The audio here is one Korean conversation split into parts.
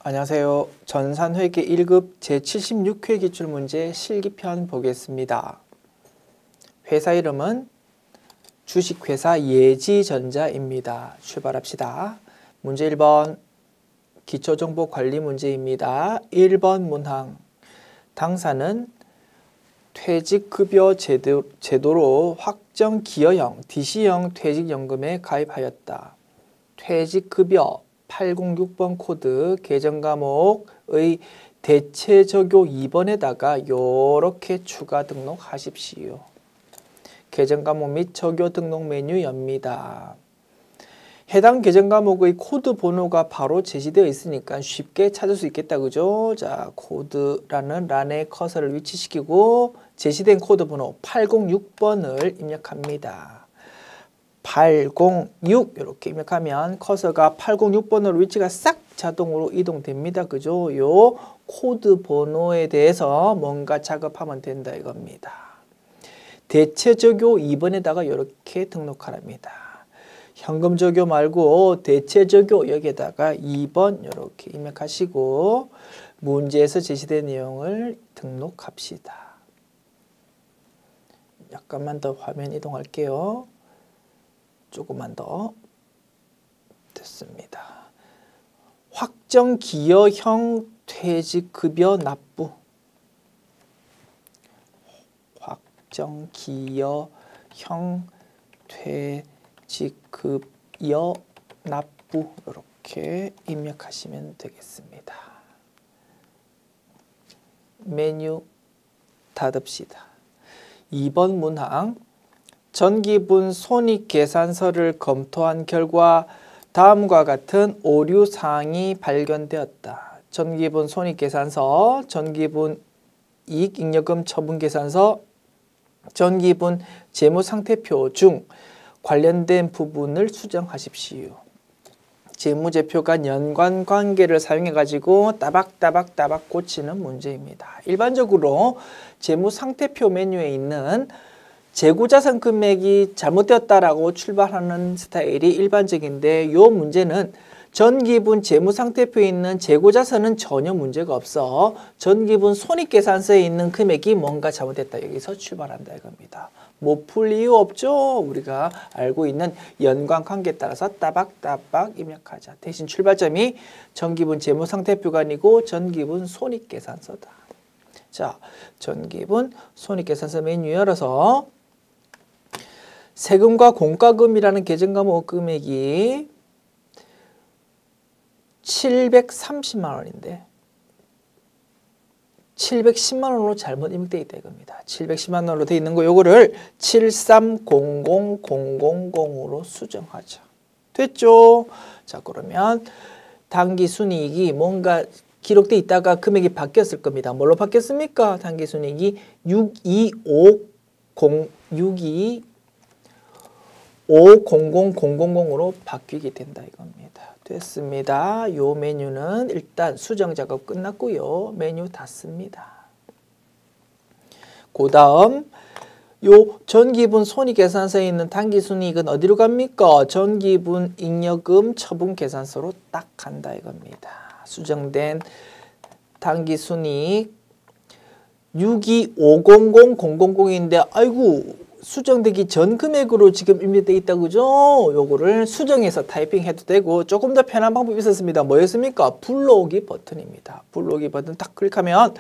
안녕하세요. 전산회계 1급 제76회 기출문제 실기편 보겠습니다. 회사 이름은 주식회사 예지전자입니다. 출발합시다. 문제 1번 기초정보관리 문제입니다. 1번 문항 당사는 퇴직급여 제도로 확정 기여형 DC형 퇴직연금에 가입하였다. 퇴직급여 806번 코드 계정과목의 대체적요 2번에다가 요렇게 추가 등록하십시오. 계정과목 및 적요 등록 메뉴 엽니다. 해당 계정과목의 코드 번호가 바로 제시되어 있으니까 쉽게 찾을 수 있겠다. 그죠? 자, 코드라는 란에 커서를 위치시키고 제시된 코드 번호 806번을 입력합니다. 806 이렇게 입력하면 커서가 806번으로 위치가 싹 자동으로 이동됩니다. 그죠? 요 코드 번호에 대해서 뭔가 작업하면 된다 이겁니다. 대체적요 2번에다가 이렇게 등록하랍니다. 현금적요 말고 대체적요 여기에다가 2번 이렇게 입력하시고 문제에서 제시된 내용을 등록합시다. 약간만 더 화면 이동할게요. 조금만 더 됐습니다. 확정 기여형 퇴직급여 납부. 확정 기여형 퇴직급여 납부 이렇게 입력하시면 되겠습니다. 메뉴 닫읍시다. 2번 문항 전기분 손익계산서를 검토한 결과 다음과 같은 오류사항이 발견되었다. 전기분 손익계산서, 전기분 이익잉여금 처분계산서, 전기분 재무상태표 중 관련된 부분을 수정하십시오. 재무제표가 연관관계를 사용해가지고 따박따박 고치는 문제입니다. 일반적으로 재무상태표 메뉴에 있는 재고자산 금액이 잘못되었다라고 출발하는 스타일이 일반적인데 이 문제는 전기분 재무상태표에 있는 재고자산은 전혀 문제가 없어 전기분 손익계산서에 있는 금액이 뭔가 잘못됐다 여기서 출발한다 이겁니다. 못 풀 이유 없죠. 우리가 알고 있는 연관관계에 따라서 따박따박 입력하자. 대신 출발점이 전기분 재무상태표가 아니고 전기분 손익계산서다. 자, 전기분 손익계산서 메뉴 열어서 세금과 공과금이라는 계정과목 금액이 730만 원인데 710만 원으로 잘못 입력되어 있다 이겁니다. 710만 원으로 되어 있는 거 요거를 7300000으로 수정하자. 됐죠? 자, 그러면 당기순이익이 뭔가 기록되어 있다가 금액이 바뀌었을 겁니다. 뭘로 바뀌었습니까? 당기순이익이 6250000으로 바뀌게 된다 이겁니다. 됐습니다. 요 메뉴는 일단 수정 작업 끝났고요. 메뉴 닫습니다. 그 다음 요 전기분 손익계산서에 있는 당기순이익은 어디로 갑니까? 전기분 잉여금 처분계산서로 딱 간다 이겁니다. 수정된 당기순이익 6250000인데 아이고 수정되기 전 금액으로 지금 입력되어 있다 그죠? 요거를 수정해서 타이핑해도 되고 조금 더 편한 방법이 있었습니다. 뭐였습니까? 불러오기 버튼입니다. 불러오기 버튼 딱 클릭하면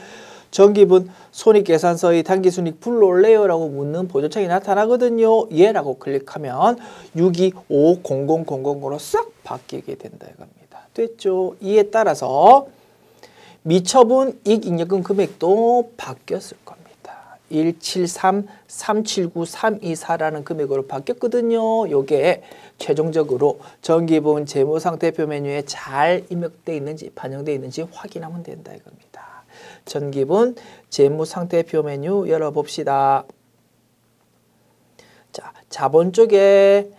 전기분 손익계산서의 당기순이익 불러올래요? 라고 묻는 보조창이 나타나거든요. 예 라고 클릭하면 6250000으로 싹 바뀌게 된다 이겁니다. 됐죠? 이에 따라서 미처분 이익잉여금 금액도 바뀌었을 겁니다. 173379324라는 금액으로 바뀌었거든요. 요게 최종적으로 전기분 재무상태표 메뉴에 잘 입력되어 있는지 반영되어 있는지 확인하면 된다 이겁니다. 전기분 재무상태표 메뉴 열어봅시다. 자, 자본 쪽에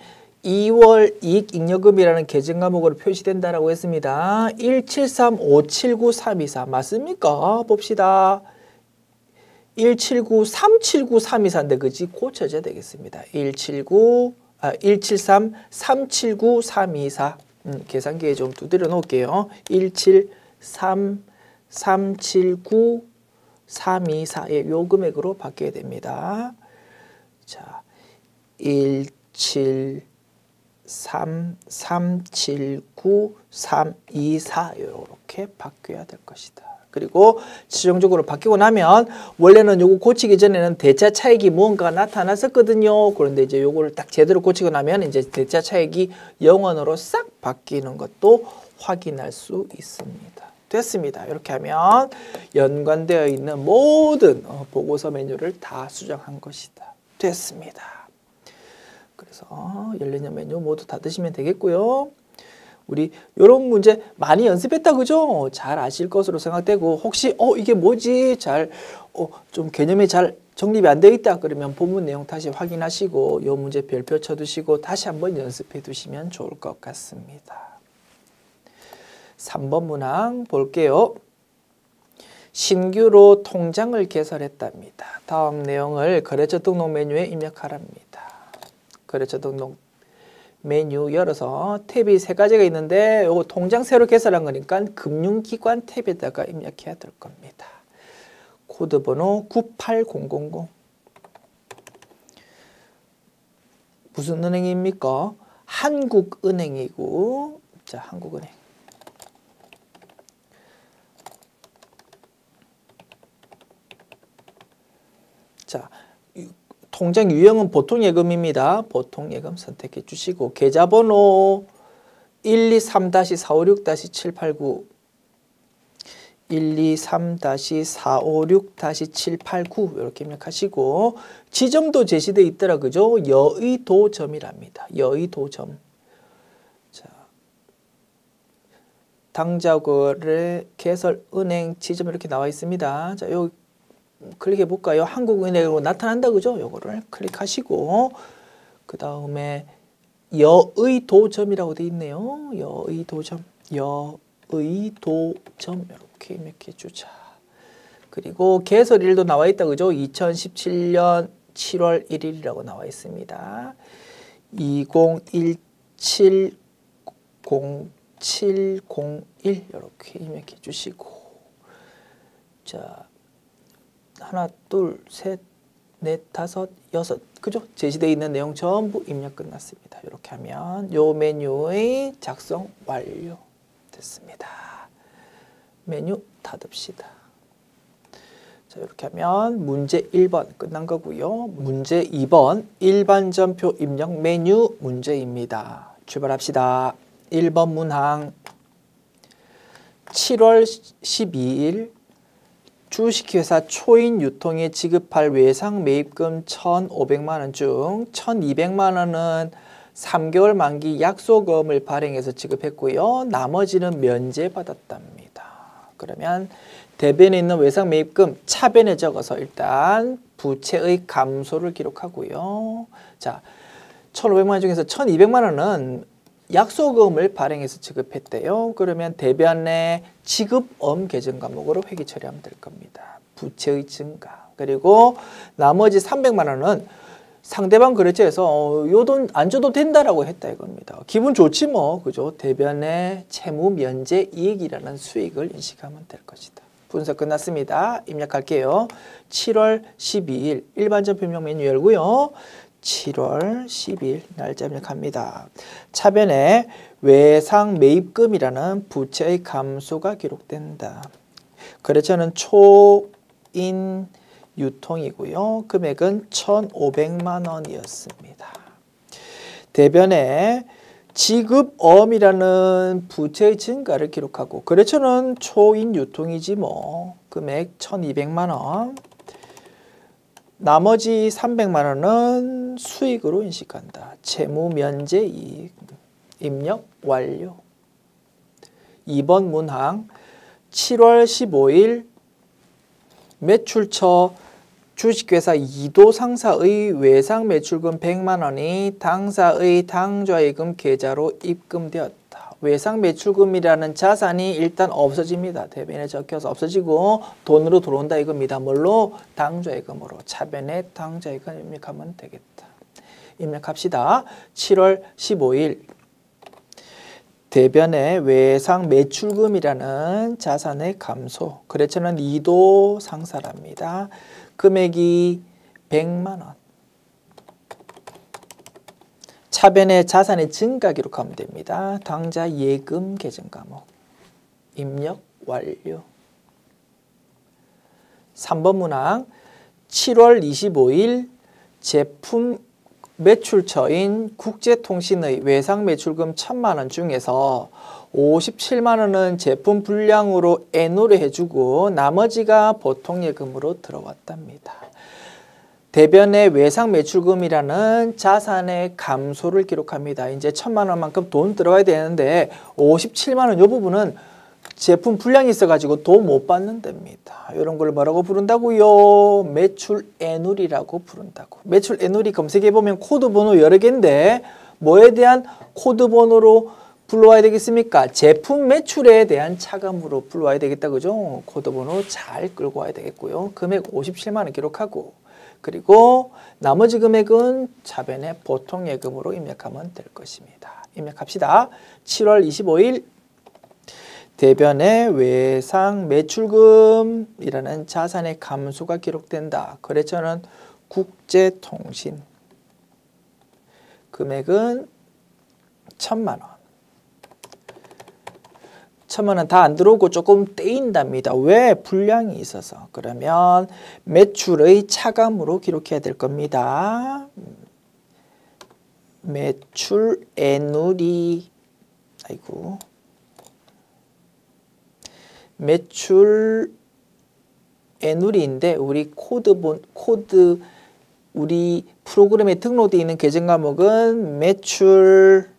2월 이익잉여금이라는 계정과목으로 표시된다라고 했습니다. 173579324 맞습니까? 봅시다. 179379324인데 그지 고쳐져야 되겠습니다. 173379324 계산기에 좀 두드려 놓을게요. 173 3379 324 예, 요 금액으로 바뀌게 됩니다. 자, 173 379 324 이렇게 바뀌어야 될 것이다. 그리고 최종적으로 바뀌고 나면 원래는 요거 고치기 전에는 대차 차익이 무언가가 나타났었거든요. 그런데 이제 요거를 딱 제대로 고치고 나면 이제 대차 차익이 0원으로 싹 바뀌는 것도 확인할 수 있습니다. 됐습니다. 이렇게 하면 연관되어 있는 모든 보고서 메뉴를 다 수정한 것이다. 됐습니다. 그래서 열리는 메뉴 모두 다 드시면 되겠고요. 우리 이런 문제 많이 연습했다 그죠? 잘 아실 것으로 생각되고 혹시 이게 뭐지? 잘 좀 개념이 잘 정립이 안 되어 있다 그러면 본문 내용 다시 확인하시고 이 문제 별표 쳐두시고 다시 한번 연습해 두시면 좋을 것 같습니다. 3번 문항 볼게요. 신규로 통장을 개설했답니다. 다음 내용을 거래처 등록 메뉴에 입력하랍니다. 거래처 등록 메뉴 열어서 탭이 3가지가 있는데 요거 통장 새로 개설한 거니까 금융기관 탭에다가 입력해야 될 겁니다. 코드 번호 98000. 무슨 은행입니까? 한국은행이고, 자, 한국은행. 자, 통장 유형은 보통예금입니다. 보통예금 선택해 주시고 계좌번호 123-456-789 123-456-789 이렇게 입력하시고 지점도 제시되어 있더라 그죠? 여의도점이랍니다. 여의도점. 자, 당좌거래 개설 은행 지점 이렇게 나와 있습니다. 자, 요 클릭해 볼까요? 한국은행으로 나타난다 그죠? 요거를 클릭하시고 그 다음에 여의도점이라고 되어 있네요. 여의도점 이렇게 입력해 주자. 그리고 개설일도 나와 있다 그죠? 2017년 7월 1일이라고 나와 있습니다. 20170701 이렇게 입력해 주시고 자 하나, 둘, 셋, 넷, 다섯, 여섯 그죠? 제시되어 있는 내용 전부 입력 끝났습니다. 이렇게 하면 요 메뉴의 작성 완료 됐습니다. 메뉴 닫읍시다. 자 이렇게 하면 문제 1번 끝난 거고요. 문제 2번 일반전표 입력 메뉴 문제입니다. 출발합시다. 1번 문항 7월 12일 주식회사 초인 유통에 지급할 외상 매입금 1,500만 원 중 1,200만 원은 3개월 만기 약속금을 발행해서 지급했고요. 나머지는 면제받았답니다. 그러면 대변에 있는 외상 매입금 차변에 적어서 일단 부채의 감소를 기록하고요. 자, 1,500만 원 중에서 1,200만 원은 약속금을 발행해서 지급했대요. 그러면 대변에 지급엄 계정 과목으로 회계 처리하면 될 겁니다. 부채의 증가. 그리고 나머지 300만 원은 상대방 거래처에서 요 돈 안 줘도 된다라고 했다 이겁니다. 기분 좋지 뭐. 그죠? 대변에 채무 면제 이익이라는 수익을 인식하면 될 것이다. 분석 끝났습니다. 입력할게요. 7월 12일 일반전표 입력 메뉴 열고요. 7월 10일 날짜 입력합니다. 차변에 외상 매입금이라는 부채의 감소가 기록된다. 거래처는 초인 유통이고요. 금액은 1,500만 원이었습니다. 대변에 지급엄이라는 부채의 증가를 기록하고 거래처는 초인 유통이지 뭐 금액 1,200만 원 나머지 300만 원은 수익으로 인식한다. 채무 면제 이익 입력 완료. 2번 문항 7월 15일 매출처 주식회사 2도 상사의 외상 매출금 100만 원이 당사의 당좌예금 계좌로 입금되었다. 외상 매출금이라는 자산이 일단 없어집니다. 대변에 적혀서 없어지고 돈으로 들어온다 이겁니다. 뭘로? 당좌예금으로. 차변에 당좌예금 입력하면 되겠다. 입력합시다. 7월 15일 대변의 외상 매출금이라는 자산의 감소. 거래처는 2도 상사랍니다. 금액이 100만 원. 차변의 자산의 증가 기록하면 됩니다. 당좌 예금 계정 과목. 입력 완료. 3번 문항 7월 25일 제품 매출처인 국제통신의 외상 매출금 1,000만 원 중에서 57만 원은 제품 분량으로 애노를 해주고 나머지가 보통예금으로 들어왔답니다. 대변의 외상 매출금이라는 자산의 감소를 기록합니다. 이제 1,000만 원만큼 돈 들어가야 되는데 57만 원 이 부분은 제품 분량이 있어가지고 돈 못 받는 데입니다. 이런 걸 뭐라고 부른다고요? 매출 애누리라고 부른다고. 매출 애누리 검색해보면 코드 번호 여러 개인데 뭐에 대한 코드 번호로 불러와야 되겠습니까? 제품 매출에 대한 차감으로 불러와야 되겠다. 그죠? 코드 번호 잘 끌고 와야 되겠고요. 금액 57만 원 기록하고 그리고 나머지 금액은 차변의 보통예금으로 입력하면 될 것입니다. 입력합시다. 7월 25일 대변의 외상 매출금이라는 자산의 감소가 기록된다. 거래처는 국제통신. 금액은 1,000만 원. 1,000만 원 다 안 들어오고 조금 떼인답니다. 왜? 분량이 있어서. 그러면 매출의 차감으로 기록해야 될 겁니다. 매출 애누리. 아이고. 매출 애누리인데 우리 우리 프로그램에 등록되어 있는 계정 과목은 매출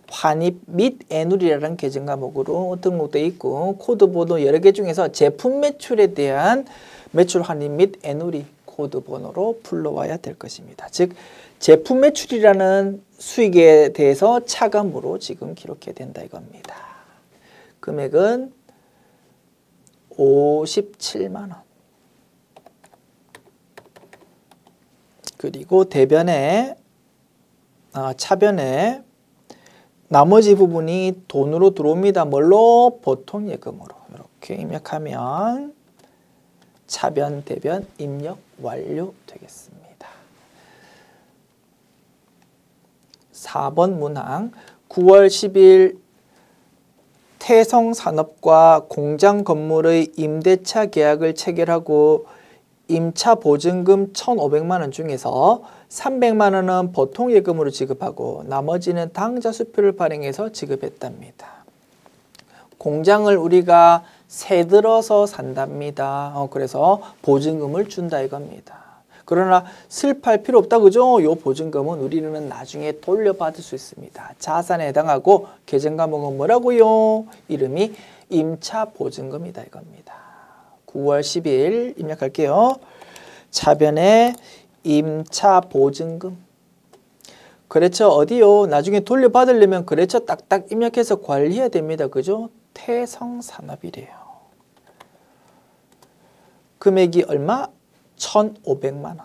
환입 및 애누리라는 계정 과목으로 등록되어 있고 코드 번호 여러 개 중에서 제품 매출에 대한 매출 환입 및 애누리 코드 번호로 불러와야 될 것입니다. 즉 제품 매출이라는 수익에 대해서 차감으로 지금 기록해야 된다 이겁니다. 금액은 57만 원. 그리고 대변에 차변에 나머지 부분이 돈으로 들어옵니다. 뭘로? 보통예금으로. 이렇게 입력하면 차변, 대변 입력 완료 되겠습니다. 4번 문항 9월 10일 태성산업과 공장 건물의 임대차 계약을 체결하고 임차 보증금 1,500만 원 중에서 300만 원은 보통예금으로 지급하고 나머지는 당좌 수표를 발행해서 지급했답니다. 공장을 우리가 새 들어서 산답니다. 그래서 보증금을 준다 이겁니다. 그러나 슬퍼할 필요 없다 그죠? 이 보증금은 우리는 나중에 돌려받을 수 있습니다. 자산에 해당하고 계정 과목은 뭐라고요? 이름이 임차 보증금이다 이겁니다. 9월 10일 입력할게요. 차변에 임차 보증금. 거래처 어디요? 나중에 돌려받으려면 거래처 딱딱 입력해서 관리해야 됩니다. 그죠? 태성산업이래요. 금액이 얼마? 1,500만 원.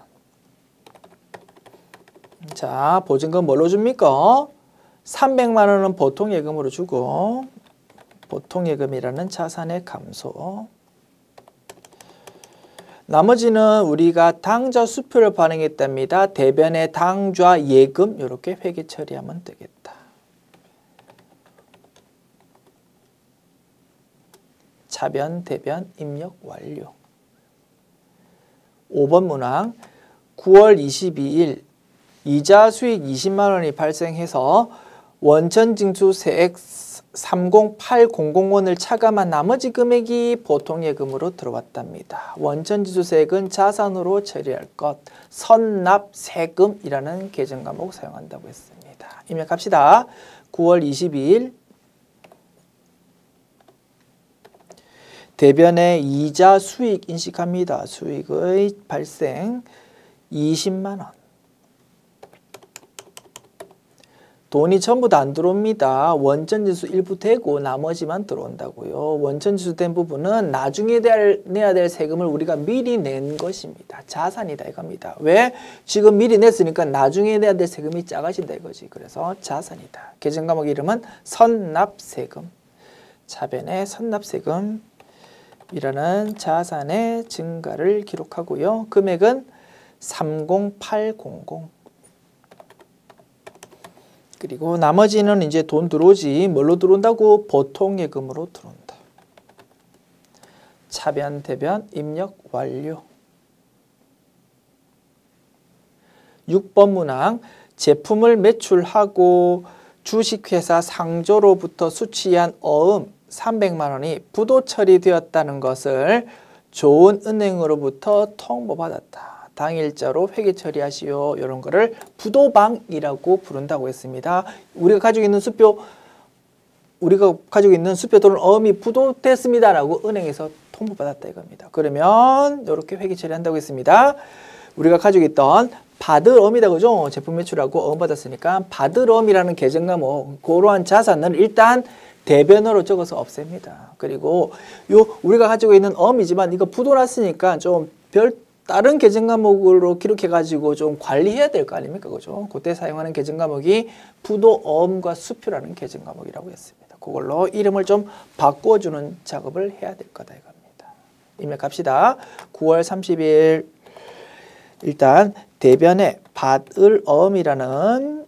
자, 보증금 뭘로 줍니까? 300만 원은 보통예금으로 주고 보통예금이라는 자산의 감소. 나머지는 우리가 당좌 수표를 발행했답니다. 대변의 당좌 예금 이렇게 회계 처리하면 되겠다. 차변, 대변 입력 완료. 5번 문항 9월 22일 이자 수익 20만 원이 발생해서 원천징수세액 30,800원을 차감한 나머지 금액이 보통예금으로 들어왔답니다. 원천징수세액은 자산으로 처리할 것, 선납세금이라는 계정 과목 사용한다고 했습니다. 입력합시다. 9월 22일 대변의 이자 수익 인식합니다. 수익의 발생 20만 원. 돈이 전부 다 안 들어옵니다. 원천지수 일부 되고 나머지만 들어온다고요. 원천지수 된 부분은 나중에 내야 될 세금을 우리가 미리 낸 것입니다. 자산이다 이겁니다. 왜? 지금 미리 냈으니까 나중에 내야 될 세금이 작아진다 이거지. 그래서 자산이다. 계정 과목 이름은 선납세금. 차변의 선납세금이라는 자산의 증가를 기록하고요. 금액은 30800. 그리고 나머지는 이제 돈 들어오지. 뭘로 들어온다고? 보통예금으로 들어온다. 차변, 대변, 입력 완료. 6번 문항. 제품을 매출하고 주식회사 상조로부터 수취한 어음 300만 원이 부도 처리되었다는 것을 조은은행으로부터 통보받았다. 당일자로 회계 처리하시오. 이런 거를 부도방이라고 부른다고 했습니다. 우리가 가지고 있는 수표 또는 어음이 부도됐습니다라고 은행에서 통보받았다 이겁니다. 그러면 이렇게 회계 처리한다고 했습니다. 우리가 가지고 있던 받을 어음이다 그죠? 제품 매출하고 어음 받았으니까 받을 어음이라는 계정 과목 그러한 자산은 일단 대변으로 적어서 없앱니다. 그리고 우리가 가지고 있는 어음이지만 이거 부도났으니까 좀 다른 계정 과목으로 기록해 가지고 좀 관리해야 될 거 아닙니까? 그죠? 그때 사용하는 계정 과목이 부도 어음과 수표라는 계정 과목이라고 했습니다. 그걸로 이름을 좀 바꿔주는 작업을 해야 될 거다 이겁니다. 입력합시다. 9월 30일 일단 대변에 받을 어음이라는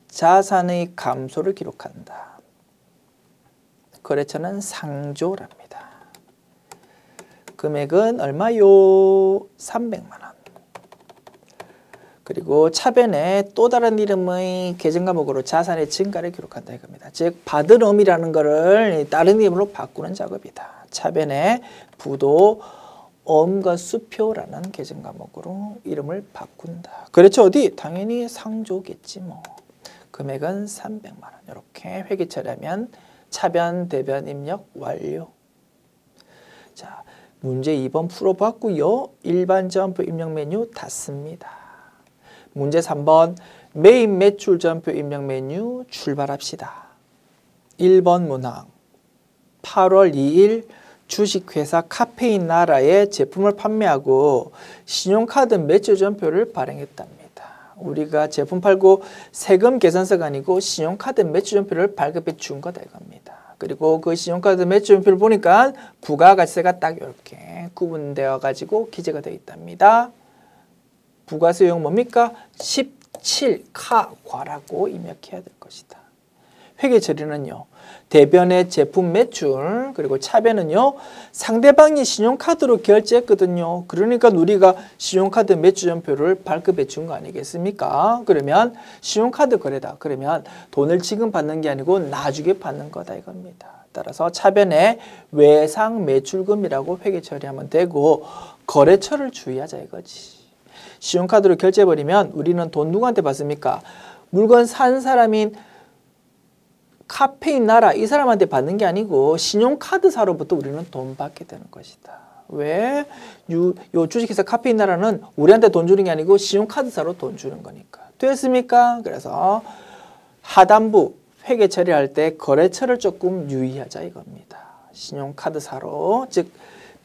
자산의 감소를 기록한다. 거래처는 상조랍니다. 금액은 얼마요? 300만 원. 그리고 차변에 또 다른 이름의 계정 과목으로 자산의 증가를 기록한다 이겁니다. 즉 받을 어음이라는 거를 다른 이름으로 바꾸는 작업이다. 차변에 부도 어음과 수표라는 계정 과목으로 이름을 바꾼다. 그렇죠. 어디? 당연히 상조겠지 뭐. 금액은 300만 원. 이렇게 회계 처리하면 차변, 대변 입력 완료. 자, 문제 2번 풀어봤고요. 일반 점표 입력 메뉴 닫습니다. 문제 3번 메인 매출 점표 입력 메뉴 출발합시다. 1번 문항 8월 2일 주식회사 카페인 나라에 제품을 판매하고 신용카드 매출 점표를 발행했답니다. 우리가 제품 팔고 세금 계산서가 아니고 신용카드 매출 점표를 발급해 준 거다 이겁니다. 그리고 그 신용카드 매출 점표를 보니까 부가가치세가 딱 이렇게 구분되어 가지고 기재가 되어 있답니다. 부가세용 뭡니까? 17카과라고 입력해야 될 것이다. 회계 처리는요. 대변의 제품 매출 그리고 차변은요. 상대방이 신용카드로 결제했거든요. 그러니까 우리가 신용카드 매출점표를 발급해 준 거 아니겠습니까? 그러면 신용카드 거래다. 그러면 돈을 지금 받는 게 아니고 나중에 받는 거다 이겁니다. 따라서 차변에 외상 매출금이라고 회계 처리하면 되고 거래처를 주의하자 이거지. 신용카드로 결제해버리면 우리는 돈 누구한테 받습니까? 물건 산 사람인 카페인 나라 이 사람한테 받는 게 아니고 신용카드사로부터 우리는 돈 받게 되는 것이다. 왜? 요 주식회사 카페인 나라는 우리한테 돈 주는 게 아니고 신용카드사로 돈 주는 거니까. 됐습니까? 그래서 하단부 회계 처리할 때 거래처를 조금 유의하자 이겁니다. 신용카드사로 즉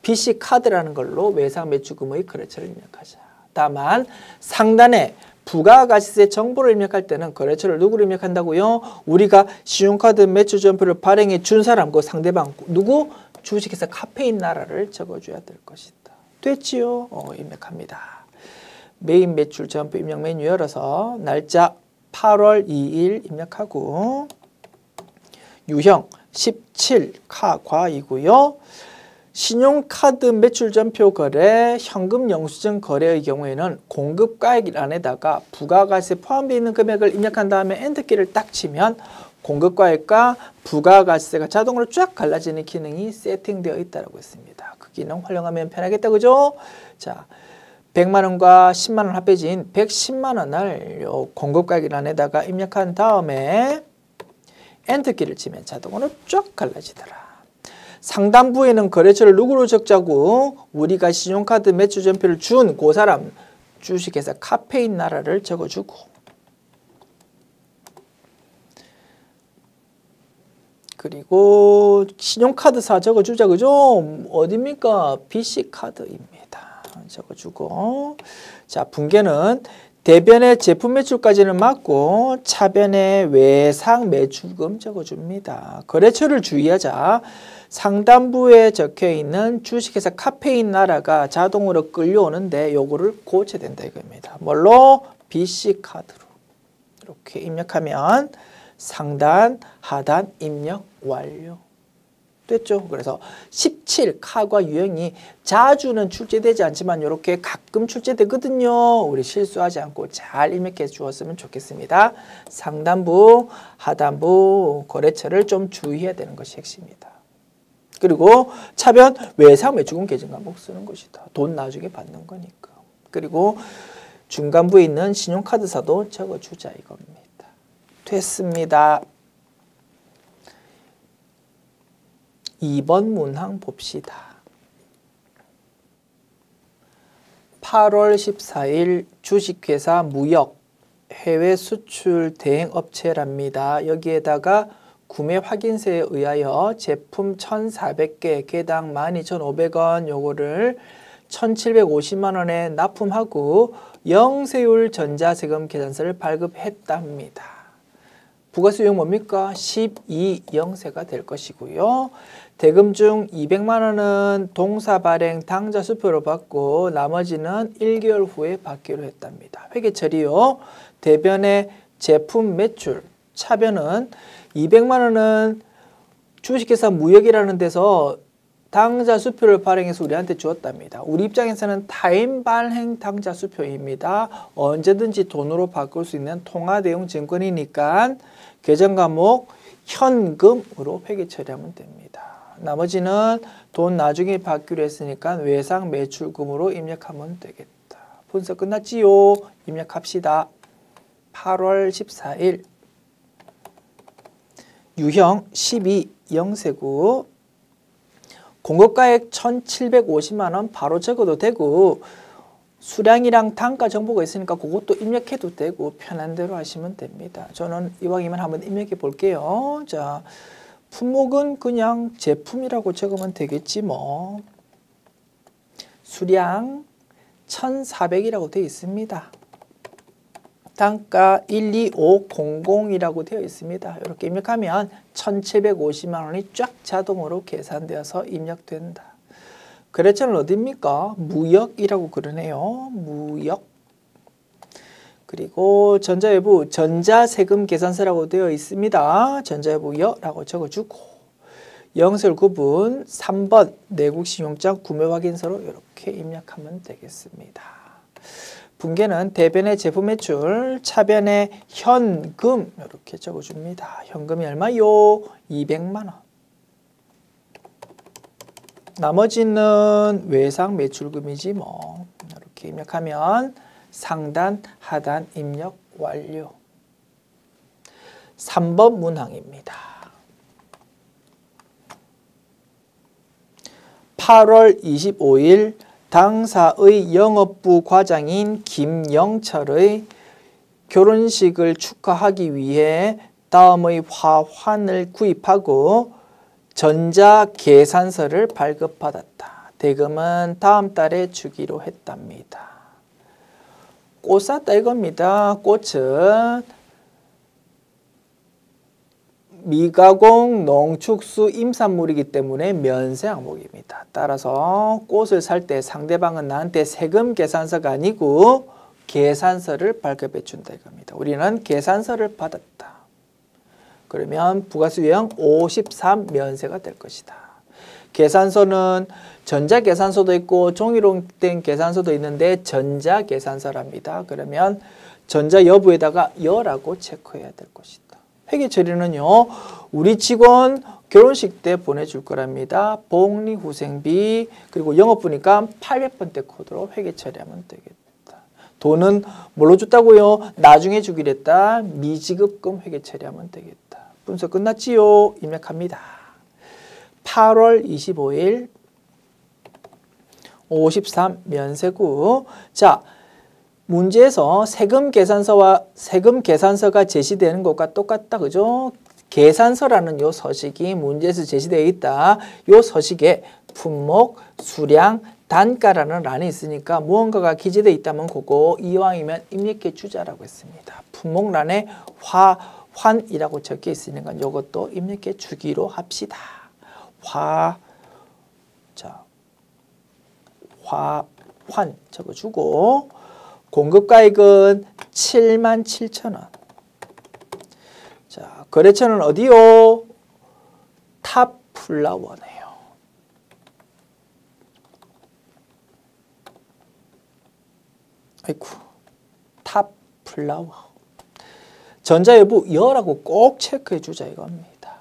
BC카드라는 걸로 외상 매출금의 거래처를 입력하자. 다만 상단에 부가가치세 정보를 입력할 때는 거래처를 누구로 입력한다고요? 우리가 신용카드 매출점표를 발행해 준 사람, 그 상대방 누구? 주식회사 카페인 나라를 적어줘야 될 것이다. 됐지요? 입력합니다. 메인 매출점표 입력 메뉴 열어서 날짜 8월 2일 입력하고 유형 17카과이고요. 신용카드 매출점표 거래, 현금 영수증 거래의 경우에는 공급가액란에다가 부가가치세 포함되어 있는 금액을 입력한 다음에 엔터키를 딱 치면 공급가액과 부가가치세가 자동으로 쫙 갈라지는 기능이 세팅되어 있다고 했습니다. 그 기능 활용하면 편하겠다 그죠? 자, 100만 원과 10만 원 합해진 110만 원을 공급가액란에다가 입력한 다음에 엔터키를 치면 자동으로 쫙 갈라지더라. 상단부에는 거래처를 누구로 적자고 우리가 신용카드 매출점표를 준 그 사람 주식회사 카페인 나라를 적어주고 그리고 신용카드사 적어주자. 그죠? 어딥니까? BC카드입니다. 적어주고. 자, 분계는 대변의 제품 매출까지는 맞고 차변의 외상 매출금 적어줍니다. 거래처를 주의하자. 상단부에 적혀있는 주식회사 카페인 나라가 자동으로 끌려오는데 요거를 고쳐야 된다 이겁니다. 뭘로? BC카드로. 이렇게 입력하면 상단, 하단 입력 완료. 됐죠? 그래서 17 카과 유형이 자주는 출제되지 않지만 이렇게 가끔 출제되거든요. 우리 실수하지 않고 잘 입력해 주었으면 좋겠습니다. 상단부, 하단부 거래처를 좀 주의해야 되는 것이 핵심이다. 그리고 차변 외상 매출금 계정 과목 쓰는 것이다. 돈 나중에 받는 거니까. 그리고 중간부에 있는 신용카드사도 적어주자 이겁니다. 됐습니다. 2번 문항 봅시다. 8월 14일 주식회사 무역 해외 수출 대행업체랍니다. 여기에다가 구매 확인서에 의하여 제품 1,400개, 개당 12,500원 요거를 1,750만 원에 납품하고 영세율 전자세금 계산서를 발급했답니다. 부가수익 뭡니까? 12영세가 될 것이고요. 대금 중 200만 원은 동사 발행 당좌 수표로 받고 나머지는 1개월 후에 받기로 했답니다. 회계처리요. 대변의 제품 매출, 차변은 200만 원은 주식회사 무역이라는 데서 당좌 수표를 발행해서 우리한테 주었답니다. 우리 입장에서는 타임 발행 당좌 수표입니다. 언제든지 돈으로 바꿀 수 있는 통화대용 증권이니까 계정 과목 현금으로 회계 처리하면 됩니다. 나머지는 돈 나중에 받기로 했으니까 외상 매출금으로 입력하면 되겠다. 분석 끝났지요? 입력합시다. 8월 14일 유형 12영세구 공급가액 1,750만 원 바로 적어도 되고 수량이랑 단가 정보가 있으니까 그것도 입력해도 되고 편한 대로 하시면 됩니다. 저는 이왕이면 한번 입력해 볼게요. 자, 품목은 그냥 제품이라고 적으면 되겠지 뭐. 수량 1,400이라고 되어 있습니다. 단가 12500이라고 되어 있습니다. 이렇게 입력하면 1,750만 원이 쫙 자동으로 계산되어서 입력된다. 거래처는 어디입니까? 무역이라고 그러네요. 무역. 그리고 전자외부 전자세금 계산서라고 되어 있습니다. 전자외부여라고 적어주고 영세율 구분 3번 내국신용장 구매확인서로 이렇게 입력하면 되겠습니다. 분계는 대변의 제품 매출, 차변의 현금 이렇게 적어줍니다. 현금이 얼마요? 200만 원. 나머지는 외상 매출금이지 뭐. 이렇게 입력하면 상단, 하단 입력 완료. 3번 문항입니다. 8월 25일 당사의 영업부 과장인 김영철의 결혼식을 축하하기 위해 다음의 화환을 구입하고 전자계산서를 발급받았다. 대금은 다음 달에 주기로 했답니다. 꽃 샀다 이겁니다. 꽃은 미가공 농축수 임산물이기 때문에 면세 항목입니다. 따라서 꽃을 살 때 상대방은 나한테 세금 계산서가 아니고 계산서를 발급해 준다 이겁니다. 우리는 계산서를 받았다. 그러면 부가수유형 53 면세가 될 것이다. 계산서는 전자계산서도 있고 종이로 된 계산서도 있는데 전자계산서랍니다. 그러면 전자 여부에다가 여라고 체크해야 될 것이다. 회계 처리는요. 우리 직원 결혼식 때 보내줄 거랍니다. 복리후생비 그리고 영업부니까 800번대 코드로 회계 처리하면 되겠다. 돈은 뭘로 줬다고요? 나중에 주기로 했다. 미지급금 회계 처리하면 되겠다. 분석 끝났지요? 입력합니다. 8월 25일 53 면세구. 자, 문제에서 세금 계산서가 제시되는 것과 똑같다. 그죠? 계산서라는 요 서식이 문제에서 제시되어 있다. 요 서식에 품목, 수량, 단가라는 란이 있으니까 무언가가 기재되어 있다면 그거 이왕이면 입력해 주자라고 했습니다. 품목란에 환이라고 적혀 있으니까 이것도 입력해 주기로 합시다. 환 적어주고 공급가액은 77,000원. 자, 거래처는 어디요? 탑플라워네요. 아이쿠, 탑플라워. 전자 여부 여라고 꼭 체크해 주자 이겁니다.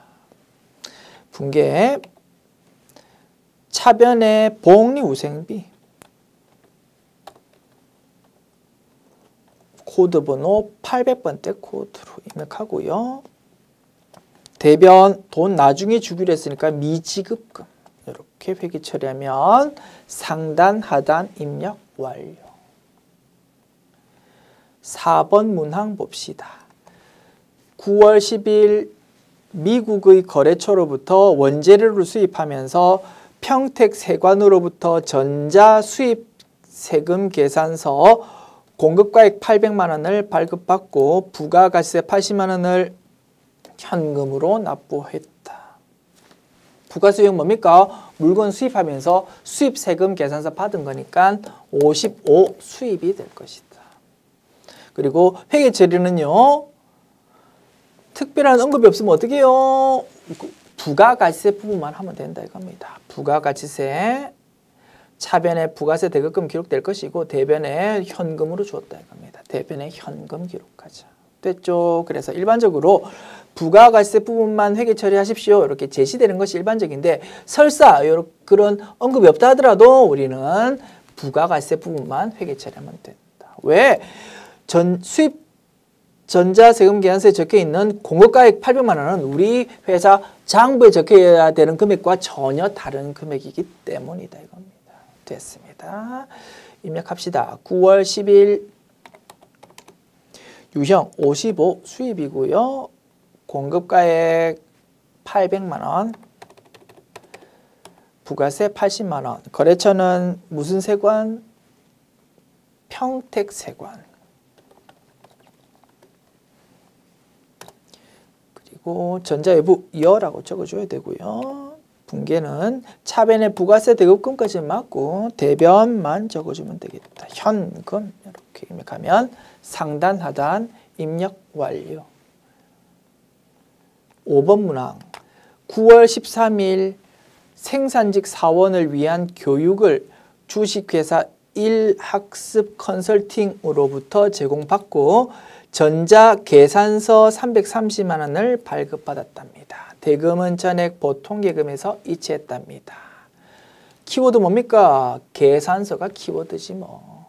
분계 차변의 복리후생비 코드 번호 800번대 코드로 입력하고요. 대변 돈 나중에 주기로 했으니까 미지급금 이렇게 회계 처리하면 상단 하단 입력 완료. 4번 문항 봅시다. 9월 10일 미국의 거래처로부터 원재료를 수입하면서 평택 세관으로부터 전자 수입 세금 계산서 공급가액 800만 원을 발급받고 부가가치세 80만 원을 현금으로 납부했다. 부가수익은 뭡니까? 물건 수입하면서 수입 세금 계산서 받은 거니까 55 수입이 될 것이다. 그리고 회계 처리는요. 특별한 언급이 없으면 어떻게 해요? 부가가치세 부분만 하면 된다 이겁니다. 부가가치세 차변에 부가세 대급금 기록될 것이고 대변에 현금으로 주었다 이겁니다. 대변에 현금 기록하자. 됐죠? 그래서 일반적으로 부가가치세 부분만 회계 처리하십시오. 이렇게 제시되는 것이 일반적인데 설사 그런 언급이 없다 하더라도 우리는 부가가치세 부분만 회계 처리하면 된다. 왜? 수입 전자세금 계산서에 적혀있는 공급가액 800만 원은 우리 회사 장부에 적혀야 되는 금액과 전혀 다른 금액이기 때문이다 이겁니다. 됐습니다. 입력합시다. 9월 10일 유형 55 수입이고요. 공급가액 800만 원, 부가세 80만 원. 거래처는 무슨 세관? 평택세관. 그리고 전자여부 여라고 적어줘야 되고요. 분계는 차변에 부가세 대급금까지 맞고 대변만 적어주면 되겠다. 현금 이렇게 입력하면 상단 하단 입력 완료. 5번 문항 9월 13일 생산직 사원을 위한 교육을 주식회사 1학습 컨설팅으로부터 제공받고 전자계산서 330만 원을 발급받았답니다. 대금은 전액 보통예금에서 이체했답니다. 키워드 뭡니까? 계산서가 키워드지 뭐.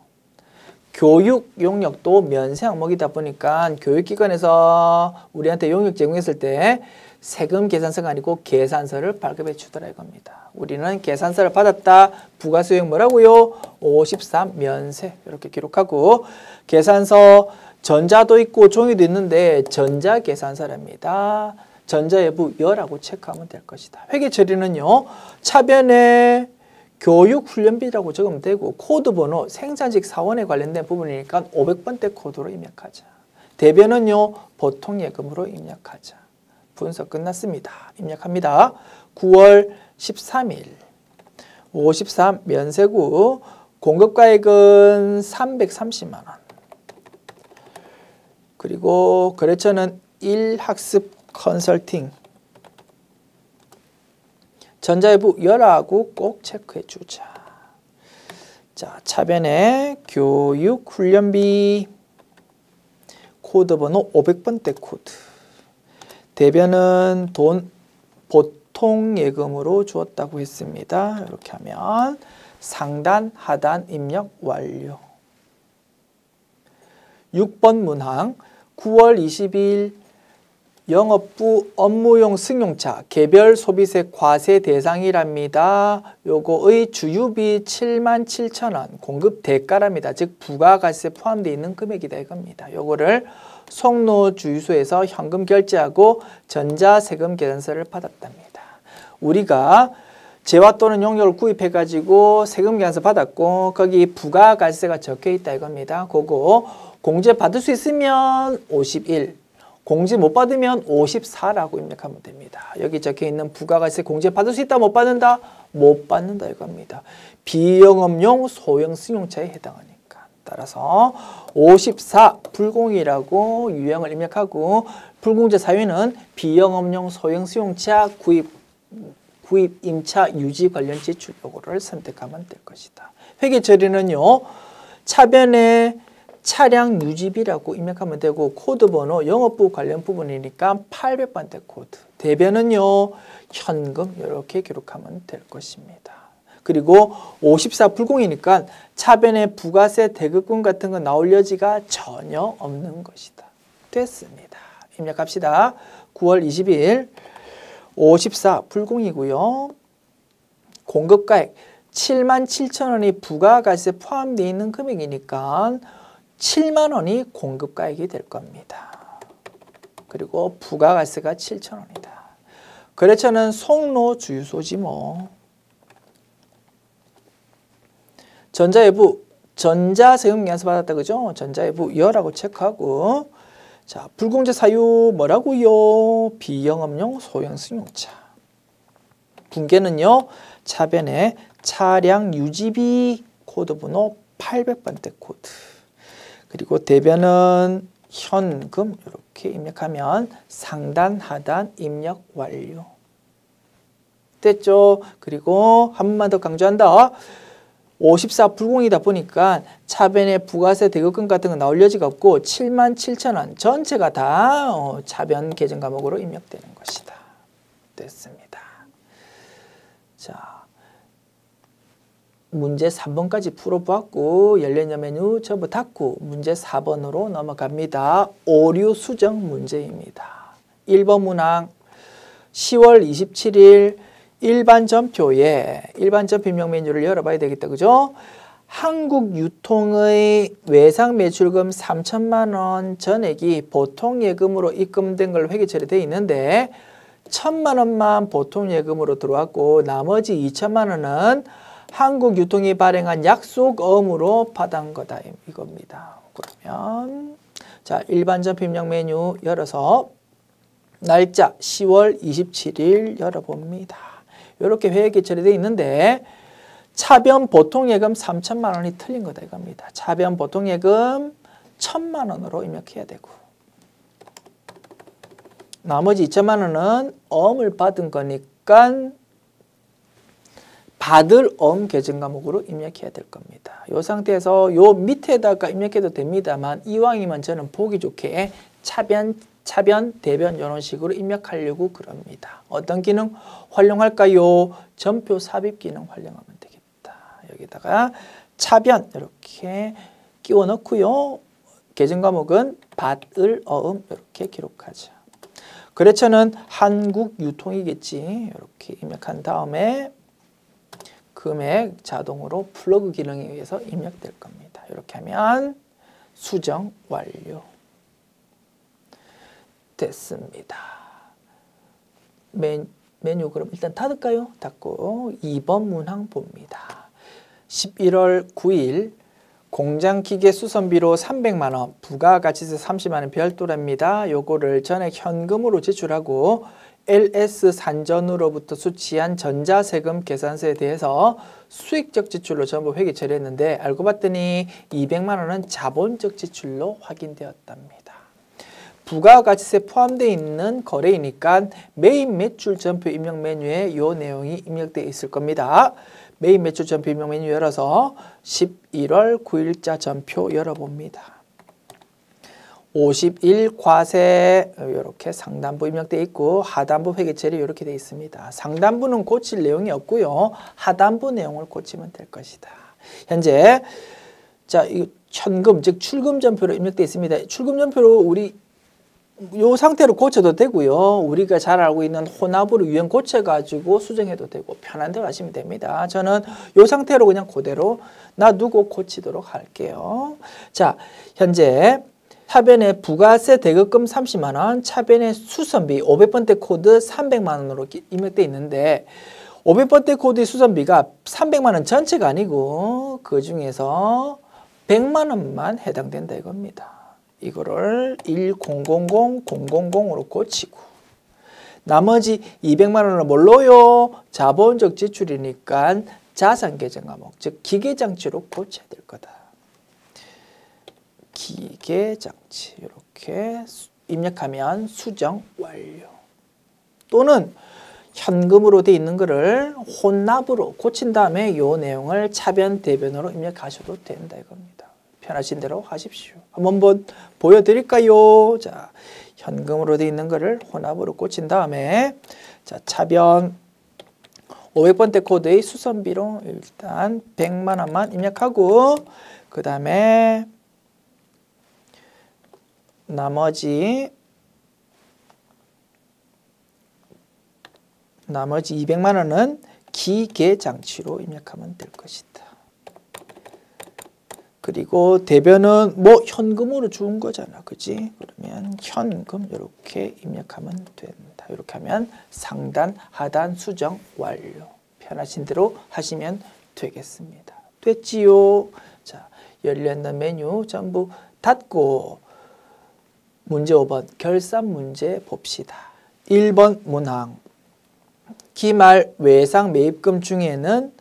교육 용역도 면세 항목이다 보니까 교육기관에서 우리한테 용역 제공했을 때 세금 계산서가 아니고 계산서를 발급해 주더라 이겁니다. 우리는 계산서를 받았다. 부가수익 뭐라고요? 53 면세 이렇게 기록하고 계산서 전자도 있고 종이도 있는데 전자계산서랍니다. 전자여부 여라고 체크하면 될 것이다. 회계 처리는요. 차변에 교육훈련비라고 적으면 되고 코드 번호 생산직 사원에 관련된 부분이니까 500번대 코드로 입력하자. 대변은요. 보통예금으로 입력하자. 분석 끝났습니다. 입력합니다. 9월 13일 53 면세구 공급가액은 330만 원. 그리고 거래처는 1학습 컨설팅. 전자여부 여라고 꼭 체크해 주자. 자, 차변에 교육 훈련비 코드 번호 500번대 코드. 대변은 돈 보통 예금으로 주었다고 했습니다. 이렇게 하면 상단 하단 입력 완료. 6번 문항 9월 20일 영업부 업무용 승용차 개별 소비세 과세 대상이랍니다. 요거의 주유비 77,000원 공급 대가랍니다. 즉 부가가치세 포함되어 있는 금액이다 이겁니다. 요거를 송로 주유소에서 현금 결제하고 전자세금 계산서를 받았답니다. 우리가 재화 또는 용역을 구입해가지고 세금 계산서 받았고 거기 부가가치세가 적혀있다 이겁니다. 그거 공제 받을 수 있으면 51, 공제 못 받으면 54라고 입력하면 됩니다. 여기 적혀있는 부가가치세 공제 받을 수 있다 못 받는다? 못 받는다 이겁니다. 비영업용 소형 승용차에 해당하니까. 따라서 54 불공이라고 유형을 입력하고 불공제 사유는 비영업용 소형 승용차 구입 임차 유지 관련 지출 요구를 선택하면 될 것이다. 회계 처리는요. 차변에 차량 유지비라고 입력하면 되고 코드 번호 영업부 관련 부분이니까 800번대 코드. 대변은요. 현금 이렇게 기록하면 될 것입니다. 그리고 54 불공이니까 차변에 부가세 대급금 같은 거 나올 여지가 전혀 없는 것이다. 됐습니다. 입력합시다. 9월 20일 54 불공이고요. 공급가액 77,000원이 부가가치세 포함되어 있는 금액이니까 7만 원이 공급가액이 될 겁니다. 그리고 부가가치세가 7,000원이다. 거래처는 송로 주유소지 뭐. 전자예부, 전자세금 계산서 받았다 그죠? 전자예부 여라고 체크하고 자, 불공제 사유 뭐라고요? 비영업용 소형 승용차. 분계는요. 차변에 차량 유지비 코드 번호 800번대 코드. 그리고 대변은 현금 이렇게 입력하면 상단 하단 입력 완료. 됐죠? 그리고 한 번만 더 강조한다. 54 불공이다 보니까 차변에 부가세 대급금 같은 거 나올 여지가 없고 77,000원 전체가 다 차변 계정 과목으로 입력되는 것이다. 됐습니다. 자, 문제 3번까지 풀어보았고 연례녀 메뉴 전부 닫고 문제 4번으로 넘어갑니다. 오류 수정 문제입니다. 1번 문항 10월 27일 일반 전표에 일반 전표 입력 메뉴를 열어봐야 되겠다. 그죠? 한국 유통의 외상 매출금 3천만 원 전액이 보통 예금으로 입금된 걸로 회계 처리되어 있는데 1,000만 원만 보통 예금으로 들어왔고 나머지 2천만 원은 한국 유통이 발행한 약속어음으로 받은 거다 이겁니다. 그러면 자, 일반 전표 입력 메뉴 열어서 날짜 10월 27일 열어봅니다. 이렇게 회계 처리되어 있는데 차변 보통예금 3천만 원이 틀린 거다 이겁니다. 차변 보통예금 1,000만 원으로 입력해야 되고 나머지 2천만 원은 어음을 받은 거니까 받을 어음 계정 과목으로 입력해야 될 겁니다. 이 상태에서 요 밑에다가 입력해도 됩니다만 이왕이면 저는 보기 좋게 차변, 대변 이런 식으로 입력하려고 그럽니다. 어떤 기능 활용할까요? 전표 삽입 기능 활용하면 되겠다. 여기다가 차변 이렇게 끼워 넣고요. 계정 과목은 받을 어음 이렇게 기록하죠. 거래처는 한국 유통이겠지. 이렇게 입력한 다음에 금액 자동으로 플러그 기능에 의해서 입력될 겁니다. 이렇게 하면 수정 완료. 됐습니다. 메뉴 그럼 일단 닫을까요? 닫고 2번 문항 봅니다. 11월 9일 공장기계 수선비로 300만 원, 부가가치세 30만 원 별도랍니다. 요거를 전액 현금으로 지출하고 LS 산전으로부터 수취한 전자세금 계산서에 대해서 수익적 지출로 전부 회계 처리했는데 알고 봤더니 200만 원은 자본적 지출로 확인되었답니다. 부가가치세 포함되어 있는 거래이니까 메인 매출 전표 입력 메뉴에 이 내용이 입력되어 있을 겁니다. 메인 매출 전표 입력 메뉴 열어서 11월 9일자 전표 열어봅니다. 50일 과세 이렇게 상단부 입력되어 있고 하단부 회계 처리 이렇게 되어 있습니다. 상단부는 고칠 내용이 없고요. 하단부 내용을 고치면 될 것이다. 현재 자, 이 현금 즉 출금 전표로 입력되어 있습니다. 출금 전표로 우리 요 상태로 고쳐도 되고요. 우리가 잘 알고 있는 혼합으로 유형 고쳐가지고 수정해도 되고 편한 대로 하시면 됩니다. 저는 요 상태로 그냥 그대로 놔두고 고치도록 할게요. 자, 현재 차변에 부가세 대급금 30만 원, 차변에 수선비 500번대 코드 300만 원으로 입력돼 있는데 500번대 코드의 수선비가 300만 원 전체가 아니고 그 중에서 100만 원만 해당된다 이겁니다. 이거를 1000000으로 고치고 나머지 200만 원은 뭘로요? 자본적 지출이니까 자산 계정 과목, 즉 기계장치로 고쳐야 될 거다. 기계장치 이렇게 입력하면 수정 완료. 또는 현금으로 돼 있는 거를 혼납으로 고친 다음에 이 내용을 차변 대변으로 입력하셔도 된다 이겁니다. 편하신 대로 하십시오. 한번 보여드릴까요? 자, 현금으로 돼 있는 거를 혼납으로 고친 다음에 자, 차변 500번대 코드의 수선비로 일단 100만 원만 입력하고 그 다음에 나머지 200만 원은 기계장치로 입력하면 될 것이다. 그리고 대변은 뭐 현금으로 주은 거잖아. 그지? 그러면 현금 이렇게 입력하면 된다. 이렇게 하면 상단, 하단 수정 완료. 편하신 대로 하시면 되겠습니다. 됐지요? 자, 열려있는 메뉴 전부 닫고 문제 5번 결산 문제 봅시다. 1번 문항 기말 외상 매입금 중에는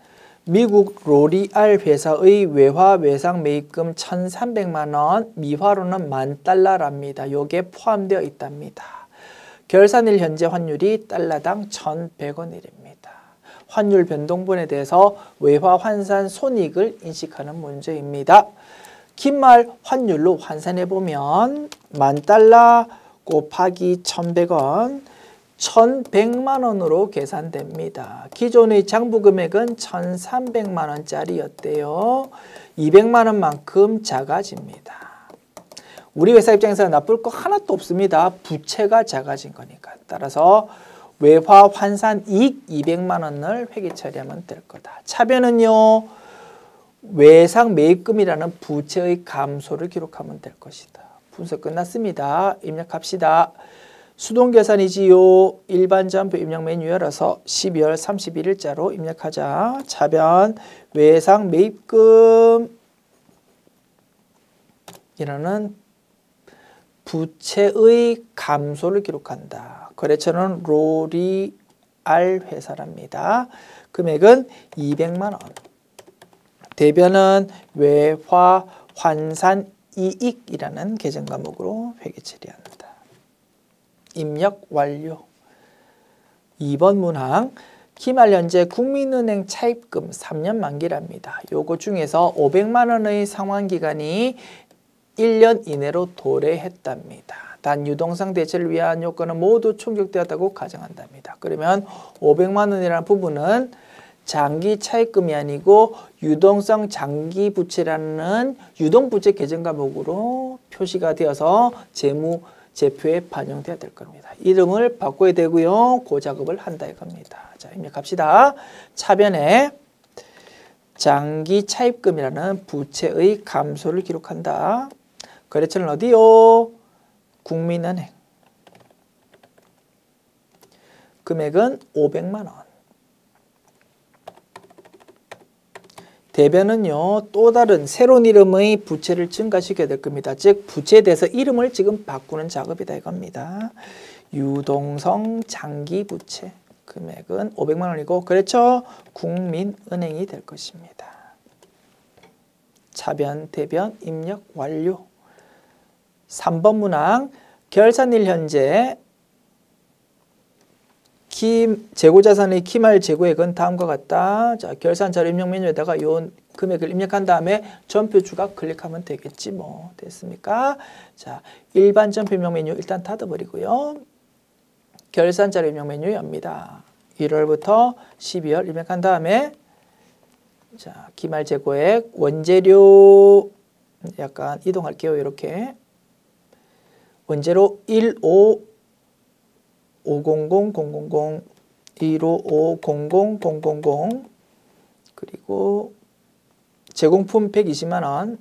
미국 로리알 회사의 외화 외상 매입금 1,300만 원, 미화로는 $10,000랍니다. 요게 포함되어 있답니다. 결산일 현재 환율이 달러당 1,100원일입니다. 환율 변동분에 대해서 외화 환산 손익을 인식하는 문제입니다. 기말 환율로 환산해 보면 $10,000 곱하기 1,100원 1,100만 원으로 계산됩니다. 기존의 장부 금액은 1,300만 원짜리였대요. 200만 원만큼 작아집니다. 우리 회사 입장에서는 나쁠 거 하나도 없습니다. 부채가 작아진 거니까. 따라서 외화 환산 이익 200만 원을 회계 처리하면 될 거다. 차변은요. 외상 매입금이라는 부채의 감소를 기록하면 될 것이다. 분석 끝났습니다. 입력합시다. 수동계산이지요. 일반전표 입력 메뉴 열어서 12월 31일자로 입력하자. 차변 외상 매입금 이라는 부채의 감소를 기록한다. 거래처는 로리알 회사랍니다. 금액은 200만 원. 대변은 외화 환산 이익이라는 계정 과목으로 회계 처리한다. 입력 완료. 2번 문항 기말 현재 국민은행 차입금 3년 만기랍니다. 요거 중에서 500만 원의 상환기간이 1년 이내로 도래했답니다. 단 유동성 대체를 위한 요건은 모두 충족되었다고 가정한답니다. 그러면 500만 원이라는 부분은 장기 차입금이 아니고 유동성 장기 부채라는 유동부채 계정 과목으로 표시가 되어서 재무제표에 반영돼야 될 겁니다. 이름을 바꿔야 되고요. 그 작업을 한다 이겁니다. 자, 입력합시다. 차변에 장기 차입금이라는 부채의 감소를 기록한다. 거래처는 어디요? 국민은행. 금액은 500만 원. 대변은요. 또 다른 새로운 이름의 부채를 증가시켜야 될 겁니다. 즉 부채에 대해서 이름을 지금 바꾸는 작업이다 이겁니다. 유동성 장기 부채. 금액은 500만 원이고 그렇죠? 국민은행이 될 것입니다. 차변, 대변, 입력 완료. 3번 문항 결산일 현재 재고자산의 기말 재고액은 다음과 같다. 자, 결산자료 입력 메뉴에다가 이 금액을 입력한 다음에 전표 추가 클릭하면 되겠지 뭐. 됐습니까? 자, 일반 전표 입력 메뉴 일단 닫아버리고요. 결산자료 입력 메뉴 엽니다. 1월부터 12월 입력한 다음에 자, 기말 재고액 원재료 약간 이동할게요. 이렇게 원재료 1550000 1550000 그리고 제공품 120만 원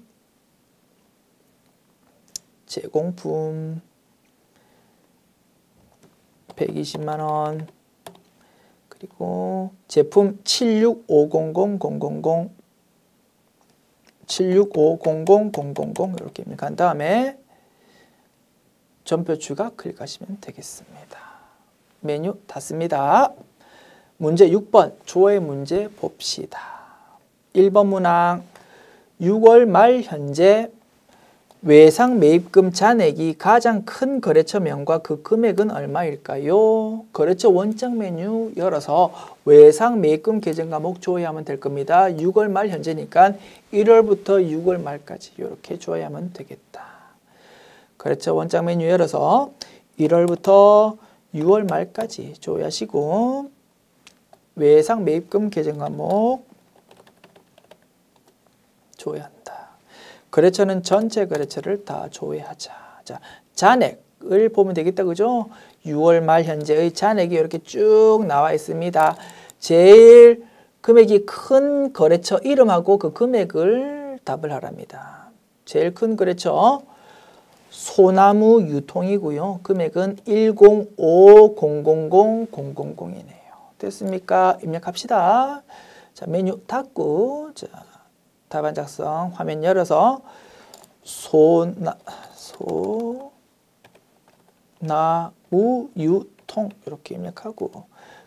제공품 120만 원. 그리고 제품 7650000 7650000 이렇게 간 다음에 전표 추가 클릭하시면 되겠습니다. 메뉴 닫습니다. 문제 6번 조회 문제 봅시다. 1번 문항 6월 말 현재 외상 매입금 잔액이 가장 큰 거래처명과 그 금액은 얼마일까요? 거래처 원장 메뉴 열어서 외상 매입금 계정 과목 조회하면 될 겁니다. 6월 말 현재니까 1월부터 6월 말까지 이렇게 조회하면 되겠다. 거래처 원장 메뉴 열어서 1월부터 6월 말까지 조회하시고 외상 매입금 계정 과목 조회한다. 거래처는 전체 거래처를 다 조회하자. 자, 잔액을 보면 되겠다. 그죠? 6월 말 현재의 잔액이 이렇게 쭉 나와 있습니다. 제일 금액이 큰 거래처 이름하고 그 금액을 답을 하랍니다. 제일 큰 거래처 소나무 유통이고요. 금액은 105000000이네요. 됐습니까? 입력합시다. 자, 메뉴 닫고 자, 답안 작성 화면 열어서 소나무 유통 이렇게 입력하고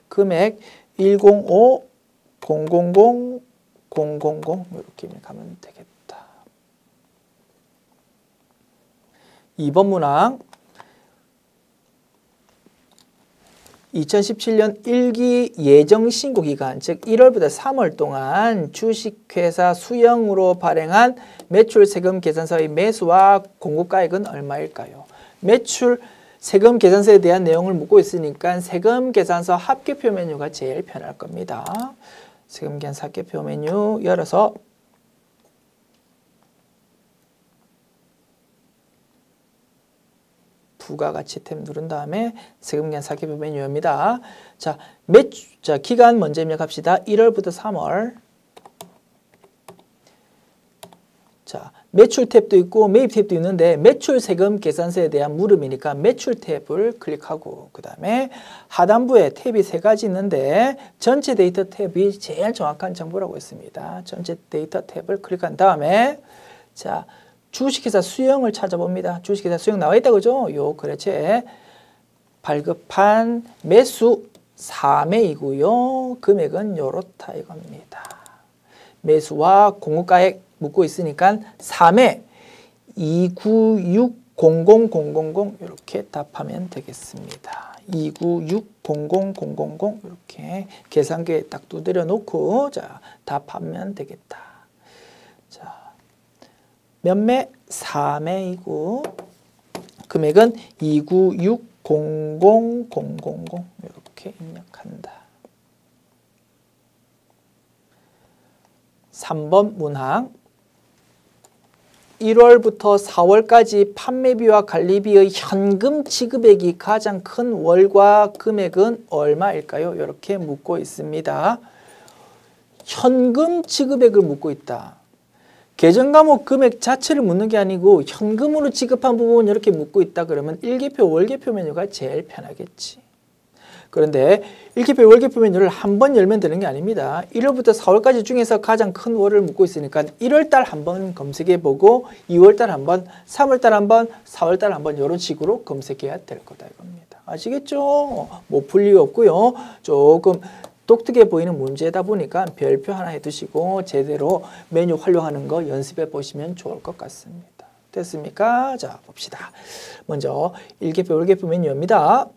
금액 105000000 이렇게 입력하면 되겠다. 2번 문항 2017년 1기 예정신고기간 즉 1월부터 3월 동안 주식회사 수영으로 발행한 매출세금 계산서의 매수와 공급가액은 얼마일까요? 매출 세금 계산서에 대한 내용을 묻고 있으니까 세금 계산서 합계표 메뉴가 제일 편할 겁니다. 세금 계산서 합계표 메뉴 열어서 부가가치 탭 누른 다음에 세금 계산서 합계표 메뉴입니다. 자, 기간 먼저 입력합시다. 1월부터 3월. 자, 매출 탭도 있고 매입 탭도 있는데 매출 세금 계산서에 대한 물음이니까 매출 탭을 클릭하고 그 다음에 하단부에 탭이 3가지 있는데 전체 데이터 탭이 제일 정확한 정보라고 있습니다. 전체 데이터 탭을 클릭한 다음에 자, 주식회사 수영을 찾아봅니다. 주식회사 수영 나와 있다 그죠? 요 거래처에 발급한 매수 4매이고요. 금액은 요렇다 이겁니다. 매수와 공급가액 묻고 있으니까 3매 2960000 이렇게 답하면 되겠습니다. 2960000 이렇게 계산기에 딱 두드려 놓고 자, 답하면 되겠다. 자, 몇 매? 4매이고 금액은 2960000 이렇게 입력한다. 3번 문항 1월부터 4월까지 판매비와 관리비의 현금 지급액이 가장 큰 월과 금액은 얼마일까요? 이렇게 묻고 있습니다. 현금 지급액을 묻고 있다. 계정과목 금액 자체를 묻는 게 아니고 현금으로 지급한 부분 이렇게 묻고 있다 그러면 일계표, 월계표 메뉴가 제일 편하겠지. 그런데 일계표, 월계표 메뉴를 한 번 열면 되는 게 아닙니다. 1월부터 4월까지 중에서 가장 큰 월을 묻고 있으니까 1월달 한번 검색해보고 2월달 한번, 3월달 한번, 4월달 한번 이런 식으로 검색해야 될 거다 이겁니다. 아시겠죠? 뭐 풀 이유 없고요. 조금 독특해 보이는 문제다 보니까 별표 하나 해두시고 제대로 메뉴 활용하는 거 연습해 보시면 좋을 것 같습니다. 됐습니까? 자, 봅시다. 먼저 일계표, 월계표 메뉴입니다.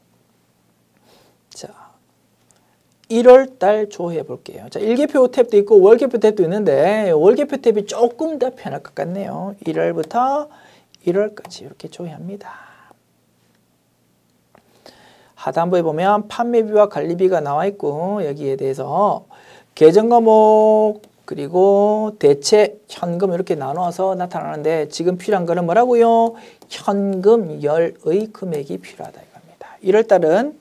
자, 1월 달 조회해 볼게요. 자, 일계표 탭도 있고 월계표 탭도 있는데 월계표 탭이 조금 더 편할 것 같네요. 1월부터 1월까지 이렇게 조회합니다. 하단부에 보면 판매비와 관리비가 나와 있고 여기에 대해서 계정과목 그리고 대체 현금 이렇게 나눠서 나타나는데 지금 필요한 거는 뭐라고요? 현금열의 금액이 필요하다 이겁니다. 1월 달은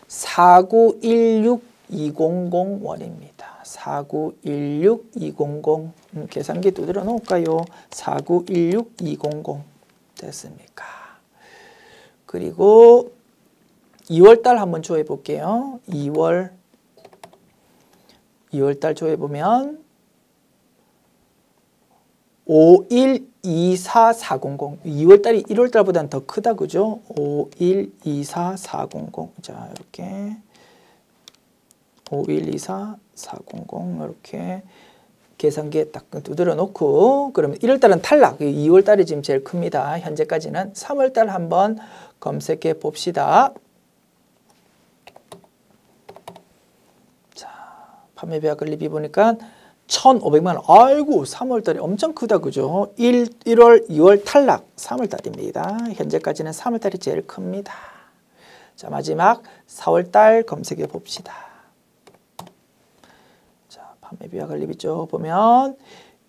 4916200원입니다. 4916200 계산기 두드려 놓을까요? 4916200 됐습니까? 그리고 2월달 한번 조회 볼게요. 2월달 조회 보면 5124400 2월달이 1월달보다는 더 크다 그죠? 5124400 자 이렇게 5124400 이렇게 계산기에 딱 두드려 놓고 그러면 1월달은 탈락 2월달이 지금 제일 큽니다. 현재까지는 3월달 한번 검색해 봅시다. 자 판매 계약 리뷰 보니까 1,500만 원. 아이고 3월달이 엄청 크다 그죠? 1월, 2월 탈락 3월달입니다. 현재까지는 3월달이 제일 큽니다. 자 마지막 4월달 검색해 봅시다. 자 판매 계약 리뷰 쪽 보면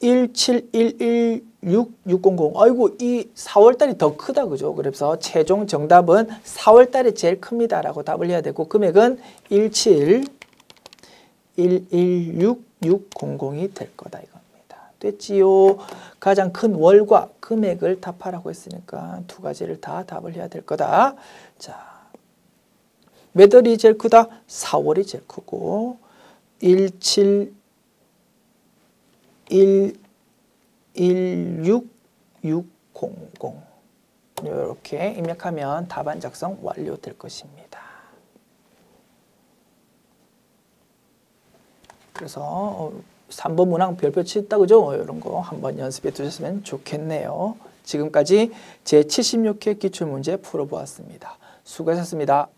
1711600 아이고 이 4월달이 더 크다 그죠? 그래서 최종 정답은 4월달이 제일 큽니다 라고 답을 해야 되고 금액은 1711600이 될 거다 이겁니다. 됐지요? 가장 큰 월과 금액을 답하라고 했으니까 두 가지를 다 답을 해야 될 거다. 자, 몇 월이 제일 크다? 4월이 제일 크고 1711600 이렇게 입력하면 답안 작성 완료될 것입니다. 그래서 3번 문항 별표 치었다 그죠? 이런 거 한번 연습해 두셨으면 좋겠네요. 지금까지 제76회 기출문제 풀어보았습니다. 수고하셨습니다.